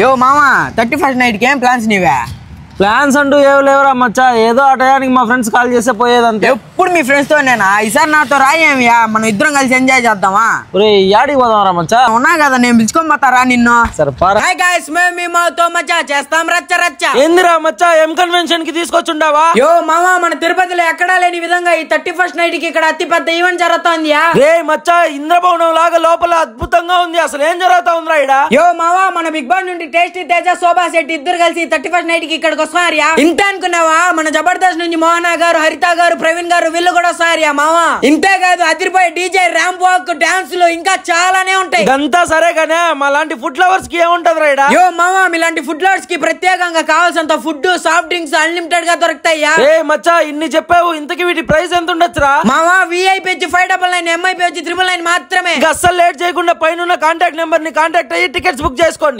यो मामा 31st night కి ఏం plans నీవే? ప్లాన్స్ అంటూ ఏవి లేవురా మచ్చా, ఏదో ఆ టయానికి మా ఫ్రెండ్స్ కాల్ చేస్తే పోయేదంతే. ఎప్పుడు మీ ఫ్రెండ్స్ తో నేనా? ఈసారి నాతో రాయేమియా, మనం ఇద్దరం కలిసి ఎంజాయ్ చేద్దామా? ఒరే యాడికి పోదాంరా మచ్చా? ఉన్నా కదా నేను పిలుచుకొని పోతారా నిన్ను? సరే పారా. హాయ్ గైస్, మేము మీ మాతో మచ్చా చేస్తాం రచ్చ రచ్చ. ఏందిరా మచ్చా, ఎం కన్వెన్షన్ కి తీసుకొచ్చుండావా? యో మామా, మన తిరుపతిలో ఎక్కడా లేని విధంగా ఈ 31st నైట్ కి ఇక్కడ అతిపెద్ద ఈవెంట్ జరుగుతోంది. రే మచ్చా, ఇంద్రభవనం లాగా లోపల అద్భుతంగా ఉంది. అసలు ఏం జరుగుతా ఉందిరా ఈడ? యో మామా, మన బిగ్ బాస్ నుండి టేస్టీ తేజ శోభా శెట్టి ఇద్దరు కలిసి 31st నైట్ కి ఇక్కడికి వస్తున్నారియా. ఇంత అనుకున్నావా? మన జబర్దస్త్ నుంచి మోహన గారు, హరిత గారు, ప్రవీణ్ గారు వీళ్ళు కూడా వస్తున్నారియా మామా. ఇంతే కాదు, అదిరిపోయే డీజే, ర్యాంప్ వాక్, డాన్సులు ఇంకా చాలానే ఉంటాయి. ఇదంతా సరే కానీ మా లాంటి ఫుడ్ లవర్స్ కి ఏముంటది రా? యో మామా, మీలాంటి ఫుడ్ లవర్స్ కి ప్రత్యేకంగా కావాల్సినంత ఫుడ్, సాఫ్ట్ డ్రింక్స్ అన్లిమిటెడ్ గా దొరుకుతాయా. ఏ మచ్చా, ఇన్ని చెప్పావు, ఇంతకి వీటి ప్రైస్ ఎంత ఉండొచ్చురా? మామా, విఐపి వచ్చి 599, ఎంఐపి వచ్చి 999 మాత్రమే. అస్సలు లేట్ చేయకుండా పైన కాంటాక్ట్ నెంబర్ ని కాంటాక్ట్ అయ్యి టికెట్స్ బుక్ చేసుకోండి.